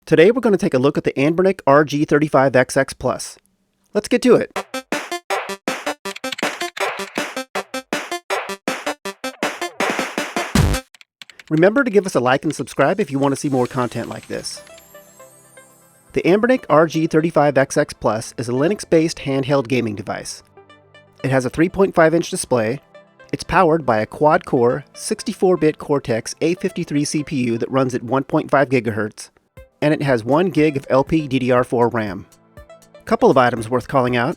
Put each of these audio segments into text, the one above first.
Today we're going to take a look at the Anbernic RG35XX Plus. Let's get to it. Remember to give us a like and subscribe if you want to see more content like this. The Anbernic RG35XX Plus is a Linux-based handheld gaming device. It has a 3.5-inch display. It's powered by a quad-core 64-bit Cortex A53 CPU that runs at 1.5 GHz, and it has 1 GB of LPDDR4 RAM. Couple of items worth calling out.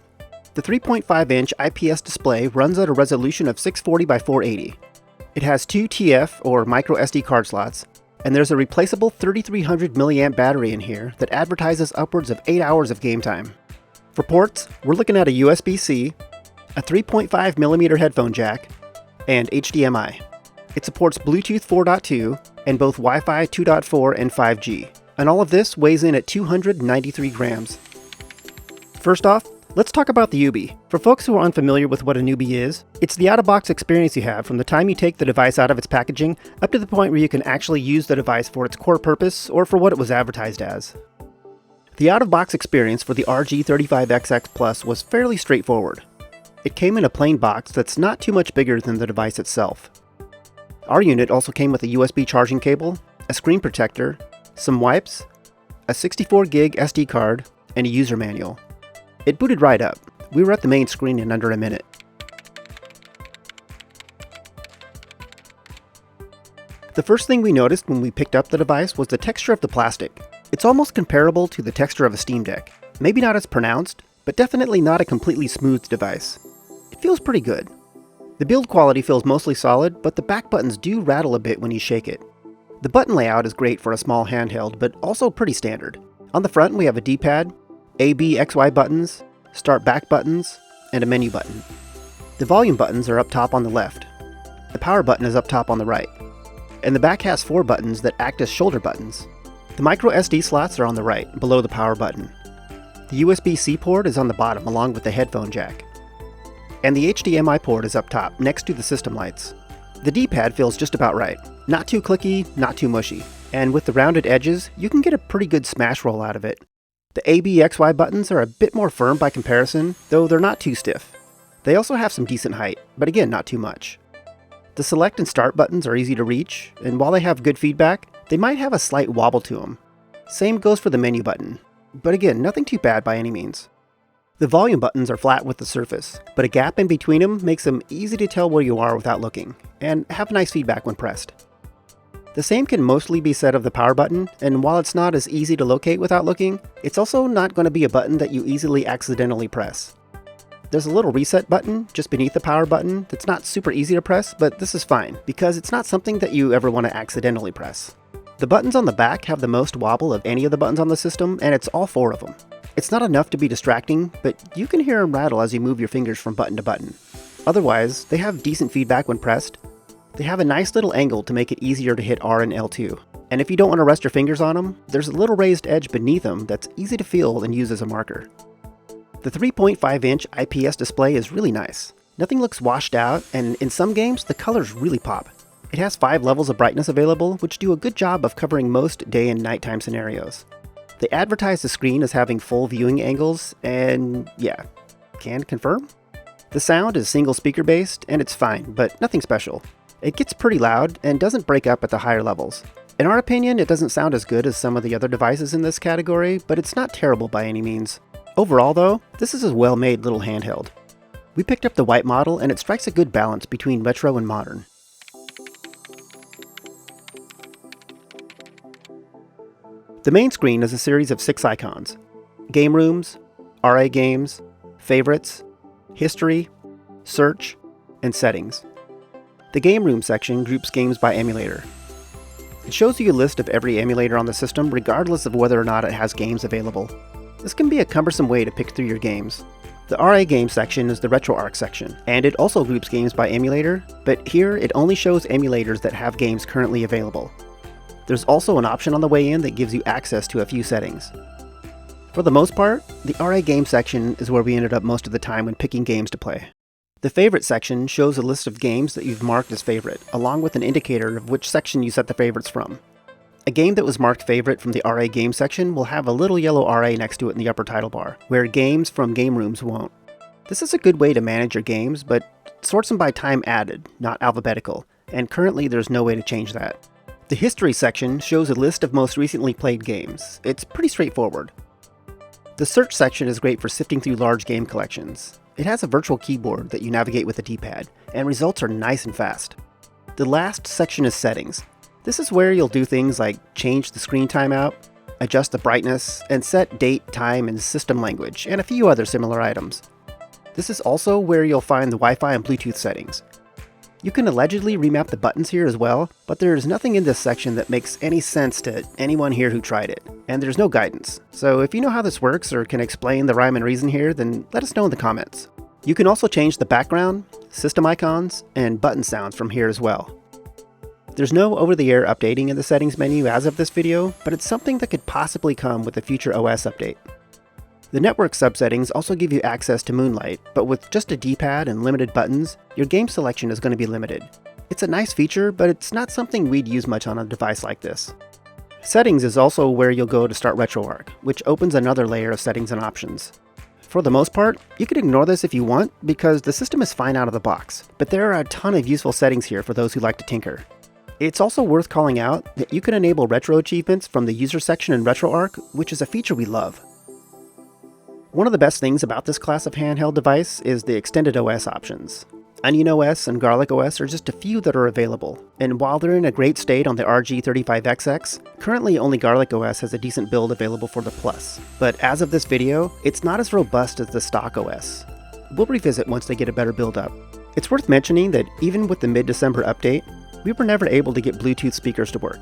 The 3.5-inch IPS display runs at a resolution of 640 by 480. It has 2 TF or micro SD card slots, and there's a replaceable 3300 mAh battery in here that advertises upwards of 8 hours of game time. For ports, we're looking at a USB-C, a 3.5mm headphone jack, and HDMI. It supports Bluetooth 4.2 and both Wi-Fi 2.4 and 5G, and all of this weighs in at 293 grams. First off, let's talk about the OOBE. For folks who are unfamiliar with what an OOBE is, it's the out-of-box experience you have from the time you take the device out of its packaging up to the point where you can actually use the device for its core purpose or for what it was advertised as. The out-of-box experience for the RG35XX Plus was fairly straightforward. It came in a plain box that's not too much bigger than the device itself. Our unit also came with a USB charging cable, a screen protector, some wipes, a 64GB SD card, and a user manual. It booted right up. We were at the main screen in under a minute. The first thing we noticed when we picked up the device was the texture of the plastic. It's almost comparable to the texture of a Steam Deck. Maybe not as pronounced, but definitely not a completely smooth device. It feels pretty good. The build quality feels mostly solid, but the back buttons do rattle a bit when you shake it. The button layout is great for a small handheld, but also pretty standard. On the front we have a D-pad, A, B, X, Y buttons, start back buttons, and a menu button. The volume buttons are up top on the left. The power button is up top on the right. And the back has 4 buttons that act as shoulder buttons. The micro SD slots are on the right, below the power button. The USB-C port is on the bottom along with the headphone jack. And the HDMI port is up top, next to the system lights. The D-pad feels just about right. Not too clicky, not too mushy. And with the rounded edges, you can get a pretty good smash roll out of it. The A, B, X, Y buttons are a bit more firm by comparison, though they're not too stiff. They also have some decent height, but again, not too much. The select and start buttons are easy to reach, and while they have good feedback, they might have a slight wobble to them. Same goes for the menu button, but again, nothing too bad by any means. The volume buttons are flat with the surface, but a gap in between them makes them easy to tell where you are without looking, and have nice feedback when pressed. The same can mostly be said of the power button, and while it's not as easy to locate without looking, it's also not going to be a button that you easily accidentally press. There's a little reset button just beneath the power button that's not super easy to press, but this is fine, because it's not something that you ever want to accidentally press. The buttons on the back have the most wobble of any of the buttons on the system, and it's all 4 of them. It's not enough to be distracting, but you can hear them rattle as you move your fingers from button to button. Otherwise, they have decent feedback when pressed. They have a nice little angle to make it easier to hit R and L2. And if you don't want to rest your fingers on them, there's a little raised edge beneath them that's easy to feel and use as a marker. The 3.5-inch IPS display is really nice. Nothing looks washed out, and in some games, the colors really pop. It has 5 levels of brightness available, which do a good job of covering most day and nighttime scenarios. They advertise the screen as having full viewing angles, and yeah, can confirm. The sound is single speaker based, and it's fine, but nothing special. It gets pretty loud and doesn't break up at the higher levels. In our opinion, it doesn't sound as good as some of the other devices in this category, but it's not terrible by any means. Overall though, this is a well-made little handheld. We picked up the white model, and it strikes a good balance between retro and modern. The main screen is a series of 6 icons: Game Rooms, RA Games, Favorites, History, Search, and Settings. The Game Room section groups games by emulator. It shows you a list of every emulator on the system regardless of whether or not it has games available. This can be a cumbersome way to pick through your games. The RA Games section is the RetroArch section, and it also groups games by emulator, but here it only shows emulators that have games currently available. There's also an option on the way in that gives you access to a few settings. For the most part, the RA Game section is where we ended up most of the time when picking games to play. The Favorite section shows a list of games that you've marked as favorite, along with an indicator of which section you set the favorites from. A game that was marked favorite from the RA game section will have a little yellow RA next to it in the upper title bar, where games from game rooms won't. This is a good way to manage your games, but sorts them by time added, not alphabetical, and currently there's no way to change that. The history section shows a list of most recently played games. It's pretty straightforward. The search section is great for sifting through large game collections. It has a virtual keyboard that you navigate with a D-pad, and results are nice and fast. The last section is settings. This is where you'll do things like change the screen timeout, adjust the brightness, and set date, time, and system language, and a few other similar items. This is also where you'll find the Wi-Fi and Bluetooth settings. You can allegedly remap the buttons here as well, but there's nothing in this section that makes any sense to anyone here who tried it, and there's no guidance. So if you know how this works or can explain the rhyme and reason here, then let us know in the comments. You can also change the background, system icons, and button sounds from here as well. There's no over-the-air updating in the settings menu as of this video, but it's something that could possibly come with a future OS update. The network subsettings also give you access to Moonlight, but with just a D-pad and limited buttons, your game selection is going to be limited. It's a nice feature, but it's not something we'd use much on a device like this. Settings is also where you'll go to start RetroArch, which opens another layer of settings and options. For the most part, you could ignore this if you want, because the system is fine out of the box, but there are a ton of useful settings here for those who like to tinker. It's also worth calling out that you can enable retro achievements from the user section in RetroArch, which is a feature we love. One of the best things about this class of handheld device is the extended OS options. Onion OS and Garlic OS are just a few that are available, and while they're in a great state on the RG35XX, currently only Garlic OS has a decent build available for the Plus. But as of this video, it's not as robust as the stock OS. We'll revisit once they get a better build up. It's worth mentioning that even with the mid-December update, we were never able to get Bluetooth speakers to work.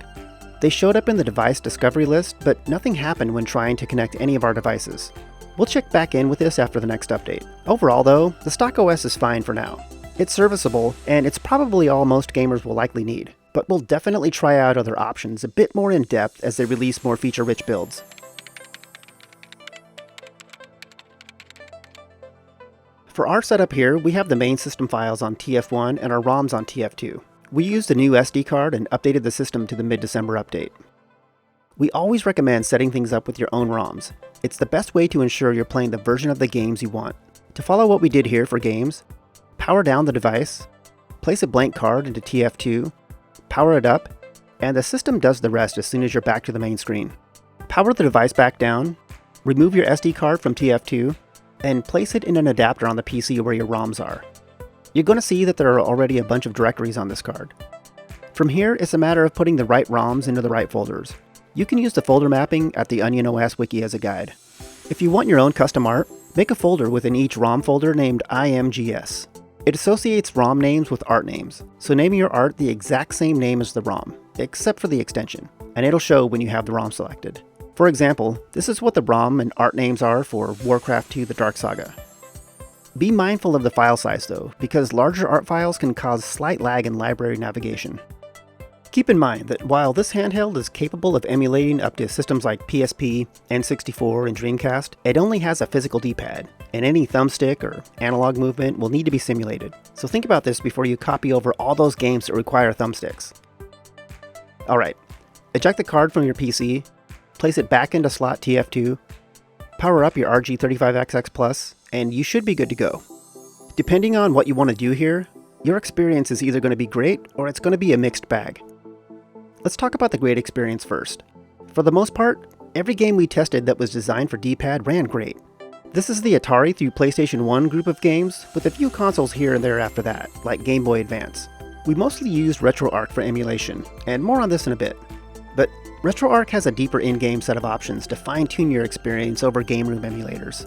They showed up in the device discovery list, but nothing happened when trying to connect any of our devices. We'll check back in with this after the next update. Overall though, the stock OS is fine for now. It's serviceable, and it's probably all most gamers will likely need, but we'll definitely try out other options a bit more in depth as they release more feature-rich builds. For our setup here, we have the main system files on TF1 and our ROMs on TF2. We used a new SD card and updated the system to the mid-December update. We always recommend setting things up with your own ROMs. It's the best way to ensure you're playing the version of the games you want. To follow what we did here for games, power down the device, place a blank card into TF2, power it up, and the system does the rest as soon as you're back to the main screen. Power the device back down, remove your SD card from TF2, and place it in an adapter on the PC where your ROMs are. You're going to see that there are already a bunch of directories on this card. From here, it's a matter of putting the right ROMs into the right folders. You can use the folder mapping at the Onion OS wiki as a guide. If you want your own custom art, make a folder within each ROM folder named IMGS. It associates ROM names with art names, so name your art the exact same name as the ROM, except for the extension, and it'll show when you have the ROM selected. For example, this is what the ROM and art names are for Warcraft 2: The Dark Saga. Be mindful of the file size though, because larger art files can cause slight lag in library navigation. Keep in mind that while this handheld is capable of emulating up to systems like PSP, N64, and Dreamcast, it only has a physical D-pad, and any thumbstick or analog movement will need to be simulated. So think about this before you copy over all those games that require thumbsticks. Alright, eject the card from your PC, place it back into slot TF2, power up your RG35XX Plus, and you should be good to go. Depending on what you want to do here, your experience is either going to be great or it's going to be a mixed bag. Let's talk about the great experience first. For the most part, every game we tested that was designed for D-pad ran great. This is the Atari through PlayStation 1 group of games, with a few consoles here and there after that, like Game Boy Advance. We mostly used RetroArch for emulation, and more on this in a bit. But RetroArch has a deeper in-game set of options to fine-tune your experience over game room emulators.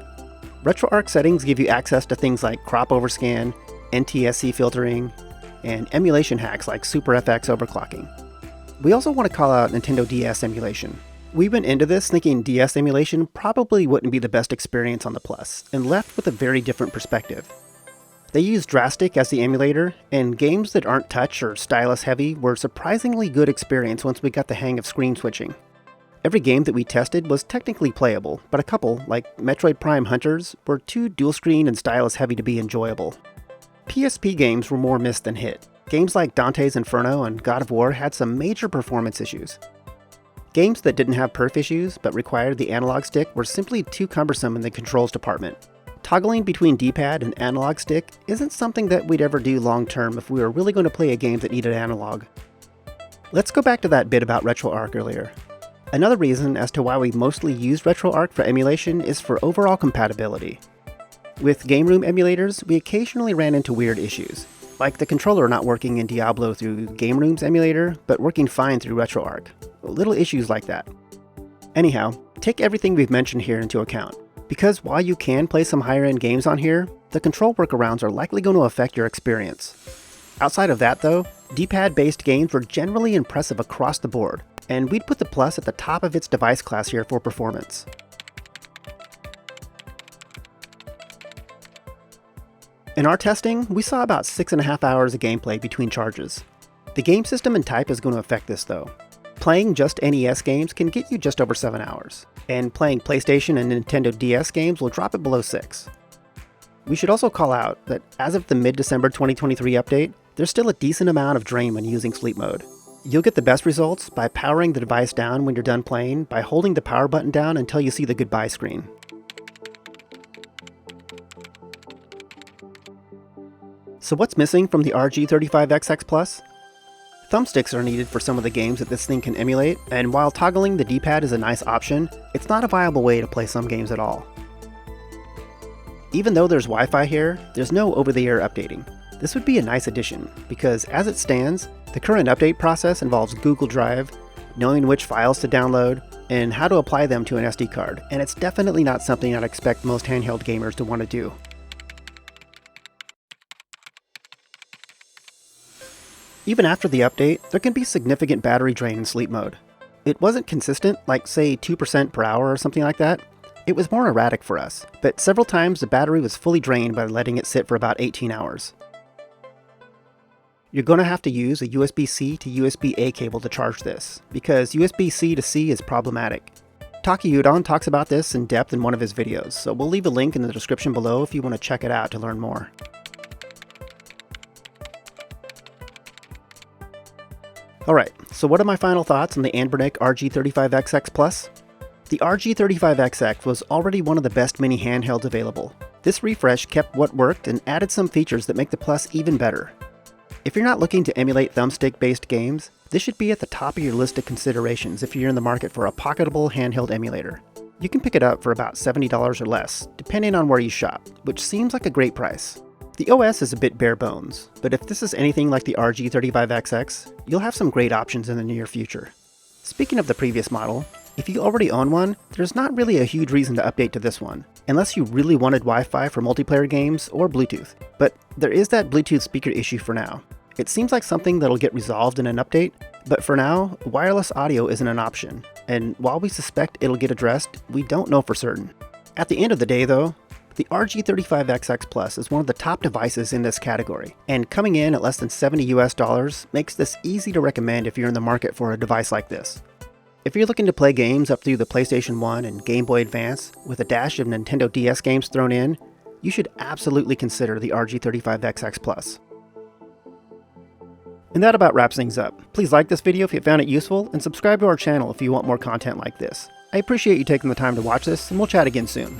RetroArch settings give you access to things like crop overscan, NTSC filtering, and emulation hacks like SuperFX overclocking. We also want to call out Nintendo DS emulation. We went into this thinking DS emulation probably wouldn't be the best experience on the Plus, and left with a very different perspective. They used Drastic as the emulator, and games that aren't touch or stylus heavy were surprisingly good experience once we got the hang of screen switching. Every game that we tested was technically playable, but a couple, like Metroid Prime Hunters, were too dual screen and stylus heavy to be enjoyable. PSP games were more miss than hit. Games like Dante's Inferno and God of War had some major performance issues. Games that didn't have perf issues but required the analog stick were simply too cumbersome in the controls department. Toggling between D-pad and analog stick isn't something that we'd ever do long term if we were really going to play a game that needed analog. Let's go back to that bit about RetroArch earlier. Another reason as to why we mostly used RetroArch for emulation is for overall compatibility. With game room emulators, we occasionally ran into weird issues, like the controller not working in Diablo through Game Room's emulator, but working fine through RetroArch. Little issues like that. Anyhow, take everything we've mentioned here into account, because while you can play some higher-end games on here, the control workarounds are likely going to affect your experience. Outside of that though, D-pad-based games were generally impressive across the board, and we'd put the Plus at the top of its device class here for performance. In our testing, we saw about 6.5 hours of gameplay between charges. The game system and type is going to affect this though. Playing just NES games can get you just over 7 hours, and playing PlayStation and Nintendo DS games will drop it below 6. We should also call out that as of the mid-December 2023 update, there's still a decent amount of drain when using sleep mode. You'll get the best results by powering the device down when you're done playing by holding the power button down until you see the goodbye screen. So what's missing from the RG35XX Plus? Thumbsticks are needed for some of the games that this thing can emulate, and while toggling the D-pad is a nice option, it's not a viable way to play some games at all. Even though there's Wi-Fi here, there's no over-the-air updating. This would be a nice addition, because as it stands, the current update process involves Google Drive, knowing which files to download, and how to apply them to an SD card, and it's definitely not something I'd expect most handheld gamers to want to do. Even after the update, there can be significant battery drain in sleep mode. It wasn't consistent, like say 2% per hour or something like that. It was more erratic for us, but several times the battery was fully drained by letting it sit for about 18 hours. You're going to have to use a USB-C to USB-A cable to charge this, because USB-C to C is problematic. Takayudon talks about this in depth in one of his videos, so we'll leave a link in the description below if you want to check it out to learn more. Alright, so what are my final thoughts on the Anbernic RG35XX Plus? The RG35XX was already one of the best mini handhelds available. This refresh kept what worked and added some features that make the Plus even better. If you're not looking to emulate thumbstick-based games, this should be at the top of your list of considerations if you're in the market for a pocketable handheld emulator. You can pick it up for about $70 or less, depending on where you shop, which seems like a great price. The OS is a bit bare bones, but if this is anything like the RG35XX, you'll have some great options in the near future. Speaking of the previous model, if you already own one, there's not really a huge reason to update to this one, unless you really wanted Wi-Fi for multiplayer games or Bluetooth. But there is that Bluetooth speaker issue for now. It seems like something that'll get resolved in an update, but for now, wireless audio isn't an option, and while we suspect it'll get addressed, we don't know for certain. At the end of the day though, the RG35XX Plus is one of the top devices in this category, and coming in at less than $70 US makes this easy to recommend if you're in the market for a device like this. If you're looking to play games up through the PlayStation 1 and Game Boy Advance with a dash of Nintendo DS games thrown in, you should absolutely consider the RG35XX Plus. And that about wraps things up. Please like this video if you found it useful, and subscribe to our channel if you want more content like this. I appreciate you taking the time to watch this, and we'll chat again soon.